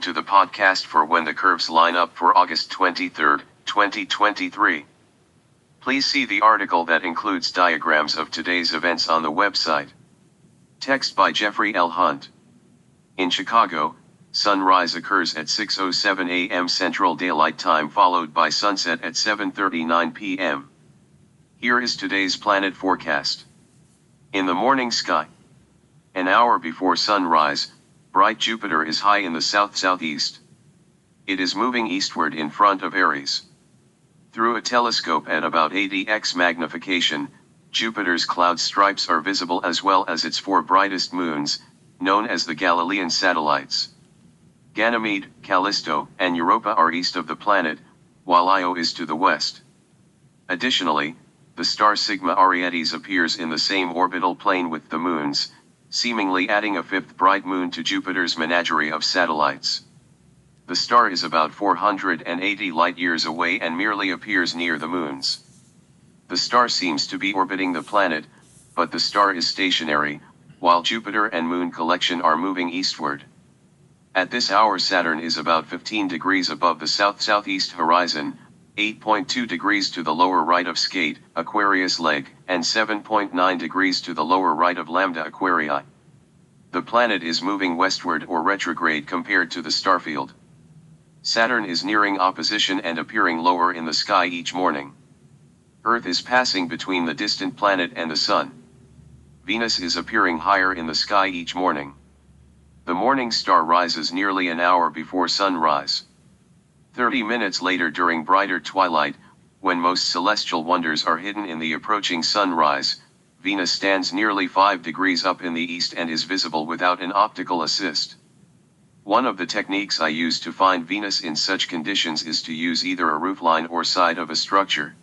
to the podcast for When the Curves Line Up for August 23, 2023. Please see the article that includes diagrams of today's events on the website. Text by Jeffrey L. Hunt. In Chicago, sunrise occurs at 6:07 a.m. Central Daylight Time, followed by sunset at 7:39 p.m. Here is today's planet forecast. In the morning sky. An hour before sunrise, bright Jupiter is high in the south-southeast. It is moving eastward in front of Aries. Through a telescope at about 80x magnification, Jupiter's cloud stripes are visible, as well as its four brightest moons, known as the Galilean satellites. Ganymede, Callisto, and Europa are east of the planet, while Io is to the west. Additionally, the star Sigma Arietis appears in the same orbital plane with the moons, seemingly adding a fifth bright moon to Jupiter's menagerie of satellites. The star is about 480 light-years away and merely appears near the moons. The star seems to be orbiting the planet, but the star is stationary, while Jupiter and Moon collection are moving eastward. At this hour, Saturn is about 15 degrees above the south-southeast horizon, 8.2 degrees to the lower right of Skate, Aquarius leg, and 7.9 degrees to the lower right of Lambda Aquarii. The planet is moving westward or retrograde compared to the starfield. Saturn is nearing opposition and appearing lower in the sky each morning. Earth is passing between the distant planet and the Sun. Venus is appearing higher in the sky each morning. The morning star rises nearly an hour before sunrise. 30 minutes later, during brighter twilight, when most celestial wonders are hidden in the approaching sunrise, Venus stands nearly 5 degrees up in the east and is visible without an optical assist. One of the techniques I use to find Venus in such conditions is to use either a roofline or side of a structure.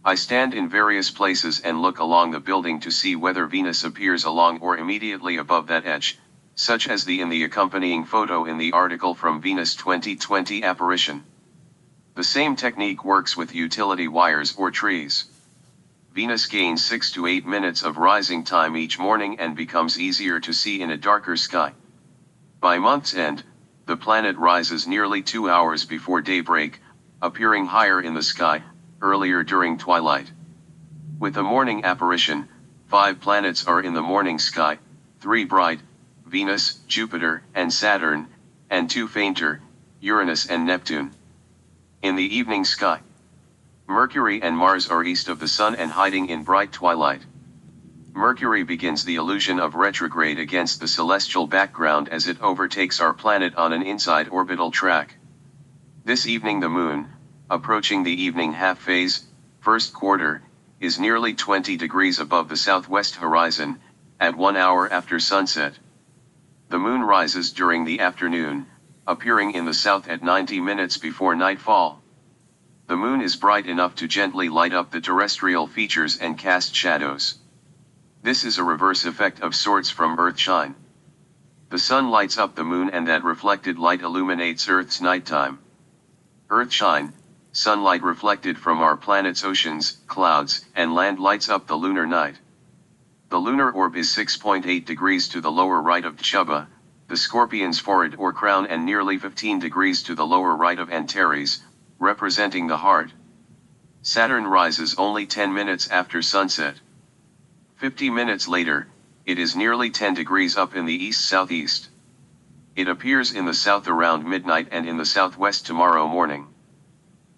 I stand in various places and look along the building to see whether Venus appears along or immediately above that edge, such as in the accompanying photo in the article from Venus 2020 Apparition. The same technique works with utility wires or trees. Venus gains 6 to 8 minutes of rising time each morning and becomes easier to see in a darker sky. By month's end, the planet rises nearly 2 hours before daybreak, appearing higher in the sky, earlier during twilight. With a morning apparition, 5 planets are in the morning sky, 3 bright, Venus, Jupiter, and Saturn, and 2 fainter, Uranus and Neptune. In the evening sky, Mercury and Mars are east of the Sun and hiding in bright twilight. Mercury begins the illusion of retrograde against the celestial background as it overtakes our planet on an inside orbital track. This evening the Moon, approaching the evening half phase, first quarter, is nearly 20 degrees above the southwest horizon, at 1 hour after sunset. The Moon rises during the afternoon, appearing in the south at 90 minutes before nightfall. The Moon is bright enough to gently light up the terrestrial features and cast shadows. This is a reverse effect of sorts from Earthshine. The Sun lights up the Moon and that reflected light illuminates Earth's nighttime. Earthshine, sunlight reflected from our planet's oceans, clouds, and land lights up the lunar night. The lunar orb is 6.8 degrees to the lower right of Chuba, the Scorpion's forehead or crown, and nearly 15 degrees to the lower right of Antares, representing the heart. Saturn rises only 10 minutes after sunset. 50 minutes later, it is nearly 10 degrees up in the east-southeast. It appears in the south around midnight and in the southwest tomorrow morning.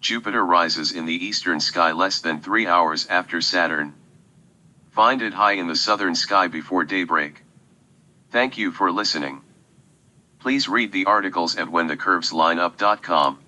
Jupiter rises in the eastern sky less than 3 hours after Saturn. Find it high in the southern sky before daybreak. Thank you for listening. Please read the articles at whenthecurveslineup.com.